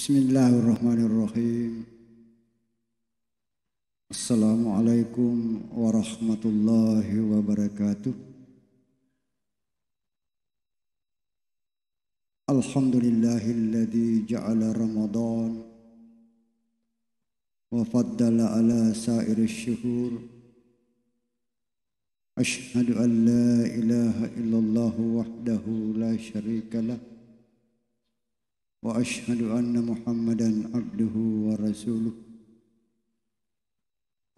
Bismillahirrahmanirrahim. Assalamualaikum warahmatullahi wabarakatuh. Alhamdulillahilladzi ja'ala Ramadan wa faddala ala sairi syuhur. Ashhadu an la ilaha illallah wahdahu la syarika lah. Wa ashhadu anna Muhammadan abduhu wa rasuluh.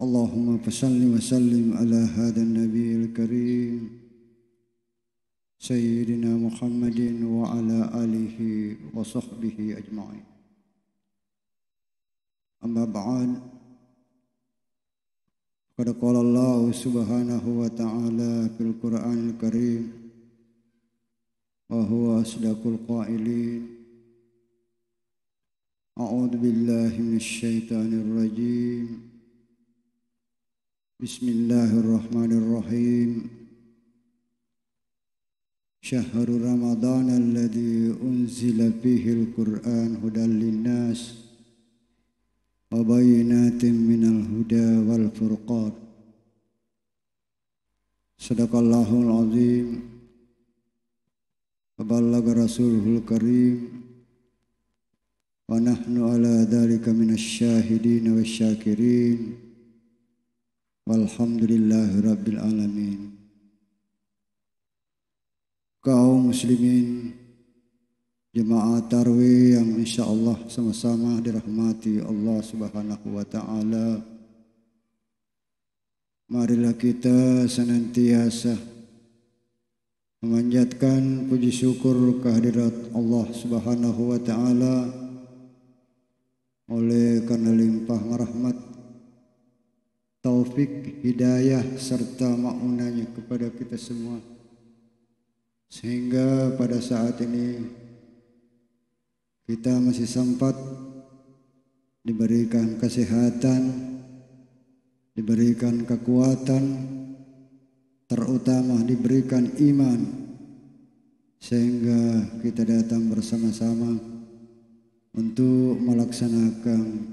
Allahumma fasalli wa sallim ala hadan nabiyil karim Sayyidina Muhammadin wa ala alihi wa sahbihi ajma'in. Amma ba'd. Qad qala Allah subhanahu wa ta'ala fil Qur'anil karim wa huwa asdaqul qailin. A'udzu billahi minasy syaithanir rajim. Bismillahirrahmanirrahim. Syahrul Ramadan alladzi unzila fihi al-Qur'an hudan lin-nas wa bayyinatin minal huda wal furqan. Shadaqallahul azim. Wa ballagha rasuluhul karim. Wa nahnu ala dhalika minasy syahidin wasyakirin. Walhamdulillahi rabbil alamin. Kaum muslimin jemaah tarawih yang insyaallah sama-sama dirahmati Allah Subhanahu wa taala. Marilah kita senantiasa memanjatkan puji syukur kehadirat Allah Subhanahu wa taala. Oleh karena limpah rahmat, taufik, hidayah serta ma'unahnya kepada kita semua, sehingga pada saat ini kita masih sempat diberikan kesehatan, diberikan kekuatan, terutama diberikan iman, sehingga kita datang bersama-sama untuk melaksanakan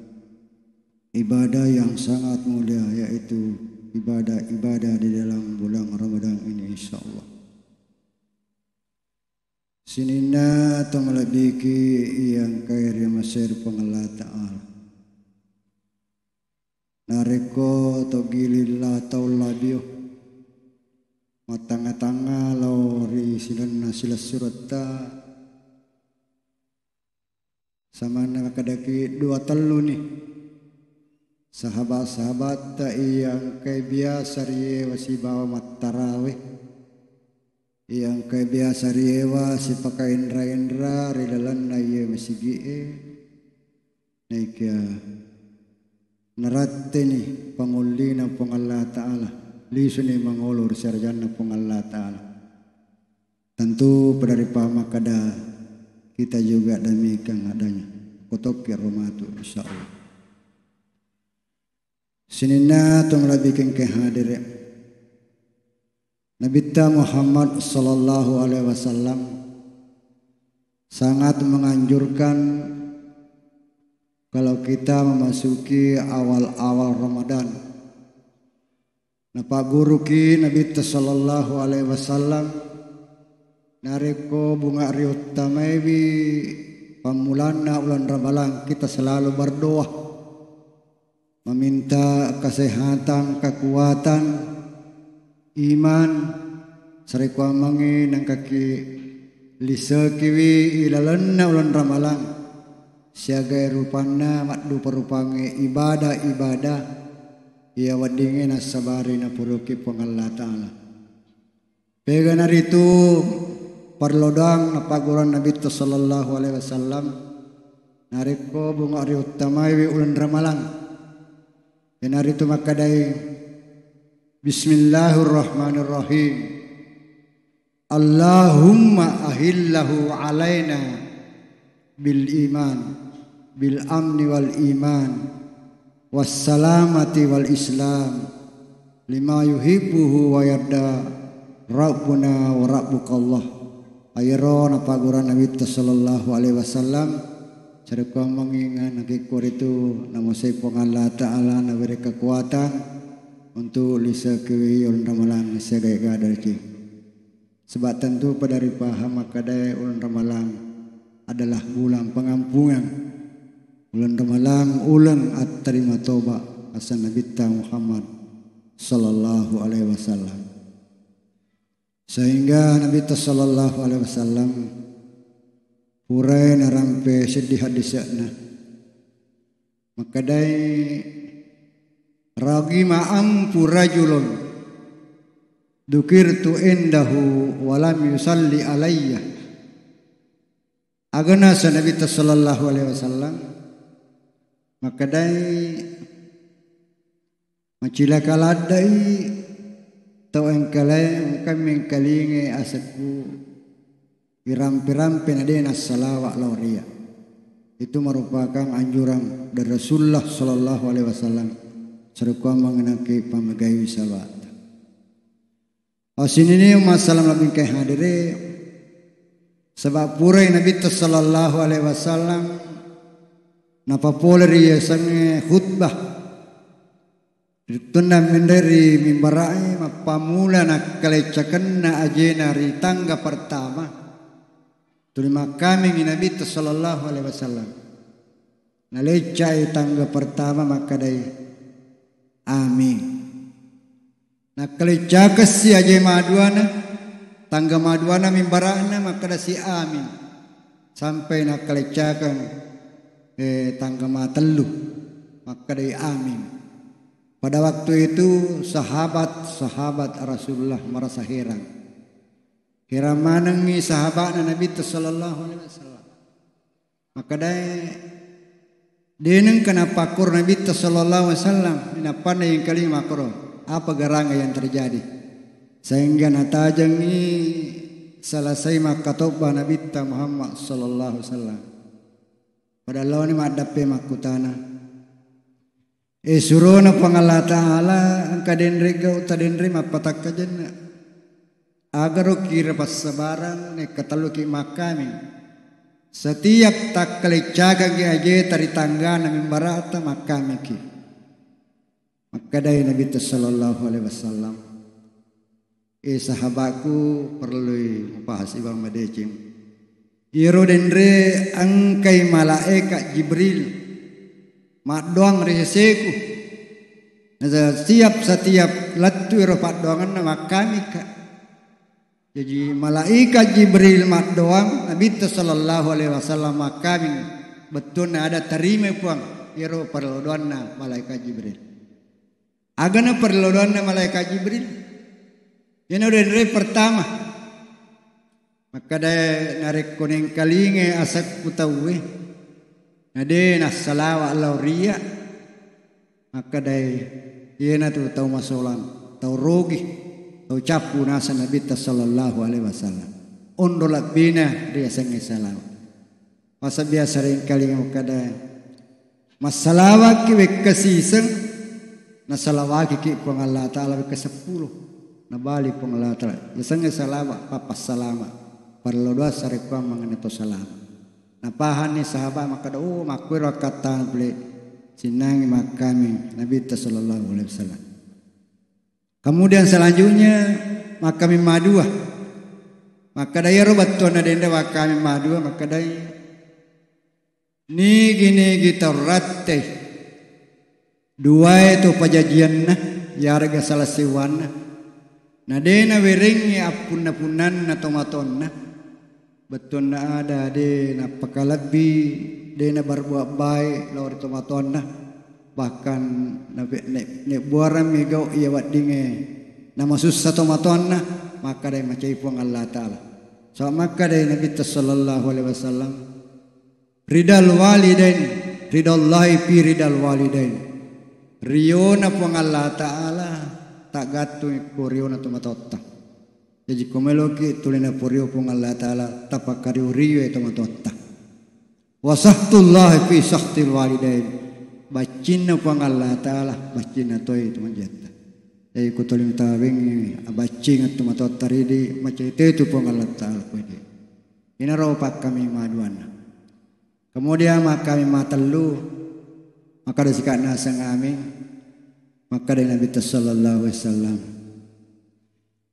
ibadah yang sangat mulia, yaitu ibadah-ibadah di dalam bulan Ramadan ini insyaallah. Sinina tamalabiki yang khair masir pengelah ta'ala. Nareko togilillah taulabiyo. Matanga-tanga lauri silanna silas surata. Sama nak kadaki dua telu nih. Sahabat-sahabat yang kaya biasa riye wasibawa matarawih, yang kaya biasa riye wasi pakai indra-indra ridalan na iye masigie naikya naratte nih pangulina pong Allah Ta'ala lisu nih mangulur sarjana pong Allah Ta'ala. Tentu peneripa makada kita juga demikian adanya kutokir rumatu insyaallah. Sinina tong labikin kehadir Nabi Muhammad sallallahu alaihi wasallam sangat menganjurkan kalau kita memasuki awal-awal Ramadan. Napa guru ki Nabi sallallahu alaihi wasallam nareko bunga riut tamaiwi pamulana ulan Ramadan kita selalu berdoa meminta kesehatan, kekuatan, iman, sarikwa mangi nang kaki lisa kiwi ilalanna ulan ramalang siagai rupana makdu perupange ibadah-ibadah ia wadinge nasabari na puruki pengallah ta'ala. Pegan hari itu perlodang napaguran Nabi sallallahu alaihi wasallam nariko bunga ri utamai ulan ramalang. Dan hari itu makadai Bismillahirrahmanirrahim. Allahumma ahillahu alaina bil iman bil amni wal iman was salamati wal islam lima yuhibbuhu wa yarda Rabbuna wa rabbukallah. Ayro napaguran Nabi sallallahu alaihi wasallam Serta mengingat nakikur itu nama sepong Allah Ta'ala naberi kekuatan untuk lisa kewi ulun ramalan segai gadar cing. Sebab tentu pada paham makadai ulun ramalan adalah bulan pengampungan. Ulun ramalan ulang at-terima toba asan Nabi Muhammad sallallahu alaihi wasallam. Sehingga Nabi sallallahu alaihi wasallam purai narampe sedih hadisna makadai ragi ma'am purajulun dukirtu indahu walam yusalli alayya agana sa Nabi sallallahu alaihi wasallam makadai macila kaladai tau engkalai kami kalinge asaku Piram-piram penadena salawat lauria. Itu merupakan anjuran dari Rasulullah sallallahu alaihi wasallam serta mengenai pamagai sahabat. Asin ini masalah lebih ke hadire sebab purai Nabi sallallahu alaihi wasallam napa pola dia sange khutbah ditunda menderi mimbarai mapamula nak kalecakan na ajena ri tangga pertama. Terima kami Nabi sallallahu alaihi wasallam. Nalecai tangga pertama maka dai amin. Nak kaleca kasi aje maduana tangga maduana mimbarana maka da si amin. Sampai nak kalecakan tangga matelu maka dai amin. Pada waktu itu sahabat Rasulullah merasa heran. Kira manangi sahabat Nabi sallallahu alaihi wasallam. Maka deneng kenapa kur Nabi sallallahu alaihi wasallam kenapa yang kali makro apa garanga yang terjadi sehingga natajangi selesai makatobah Nabi Muhammad sallallahu alaihi wasallam. Padahal ni madape makutana suruna pangala taala angkaden rega utaden rima patak kajenna agar kira pasabaran ne kataluki makami setiap tak kelecaga ge aje tari tangga na mimbarata makami ki maka dai Nabi sallallahu alaihi wasallam sahabatku perlu bahas ibang madecim iro denre angkai malaikat Jibril mak doang reseku setiap latu iro pak doangan na makami ka. Jadi malaikat Jibril mak doang Nabi sallallahu alaihi wasallam kami betul ada terima puang iro perlodoanna malaikat Jibril. Agana perlodoanna malaikat Jibril. Ini udah pertama. Maka dah narik kuning kalinge asak kutawe. Nade nas salawat lauria. Maka dah iena tu tau masolan tau rogi. Ucapu nasa Nabi sallallahu alaihi wasallam undolat bina dia sange salam masa biasa ring kali ngakada masalawat ki wekasiseng na salawat ki pang Allah taala ke 10 na bali pang Allah taala sange salawat papas salama perlu doa sarepa manganeto salam na pahan ni sahabat makada makwira kata beli sinangi makami Nabi sallallahu alaihi wasallam. Kemudian selanjutnya makami madua. Maka daya robat tuan adenda makami madua maka daya ni gini kita ratte dua itu pajajian nah yarga salah siwana nadena weringi apun-apunan na tomaton nah betul na ada de na pakalabi dena berbuat baik lawan tomaton nah bahkan ne buaran megau ia wadinge nama susah tomatonna maka dai macai puang Allah taala so maka dai Nabi sallallahu alaihi wasallam ridal walidain ridallahi fi ridal walidain riona puang Allah taala tak gatu riona tomatotta jadi komeloki tulina purio puang Allah taala tapakari rio tomatotta wasahtullah fi sahtil walidain bacina pang Allah taala bacina toy tu manjata ai kutolim tawing abacing tu matot taridi macam itu pang Allah taala pede ina ro pak kami maduana Kemudian maka matelu maka disikatna sang amin maka dari Nabi sallallahu alaihi wasallam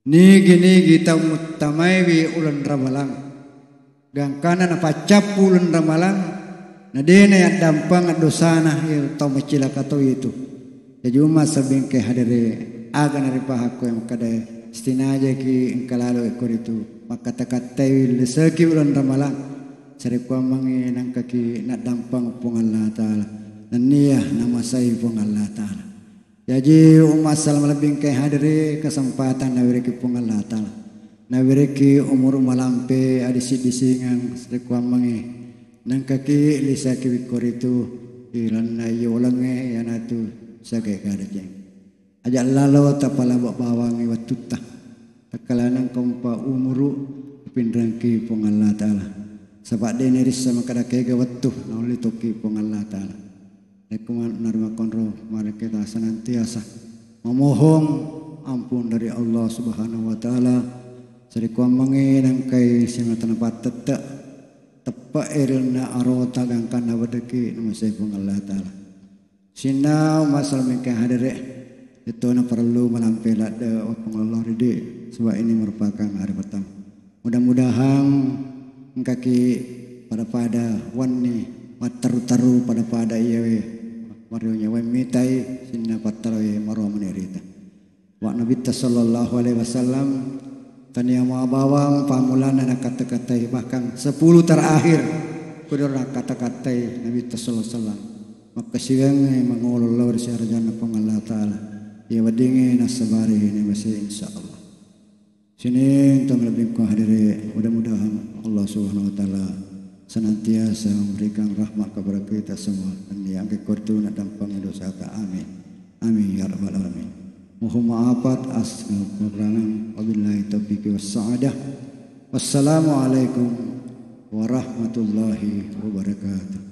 nigi kita mutamai bi ulan ramalang gangkana na pacap ulan ramalang na dene ya dampang dosana ya tau macilaka to itu jadi umat sabingke hadere aga nari pahako yang kada istinaja ki engkalalo ekor itu maka takatai lesaki ulan ramalang cari kuamangi nang kaki nak dampang pung Allah Ta'ala dan niyah nama saya pung Allah Ta'ala jadi umat salam lebih ke hadiri kesempatan nawiriki pung Allah Ta'ala nawiriki umur malampe adisi-disingang cari kuamangi nang kaki lisaki wikor itu ilan na yulange yanatu sakai kadajeng ajak lalau tapala bawangi watutah takalanang kompa umuru pindrangki pung Allah Ta'ala sebab dia neris sama kada kega watuh nauli toki pung Allah Ta'ala rekuman narima konro mari kita senantiasa memohon ampun dari Allah Subhanahu wa Ta'ala sarikuan menginang kai simatan patete tepa irna arota gangkan abadeki namasai pung Allah Ta'ala sinau masal mengke hadere itu na perlu melampilat de pung Allah ridi sebab ini merupakan hari pertama mudah-mudahan kaki pada wani mataru-taru pada iyawe marionya wa mitai sinna pataroye maro menerita wa nabi sallallahu alaihi wasallam tania mau bawang pamulan anak kata-kata bahkan 10 terakhir kudura kata-kata nabi sallallahu alaihi wasallam maka siang mangolol sarjana pang Allah Ta'ala ya wadingi nasabari ini masih insyaallah sini tong lebih ku hadiri mudah-mudahan Allah Subhanahu wa Ta'ala senantiasa memberikan rahmat kepada kita semua dan yang kekurtu nak dampang dosa ta amin amin ya rabbal alamin mohon maafat atas kekurangan wabillahi taufiq wassadah wassalamualaikum warahmatullahi wabarakatuh.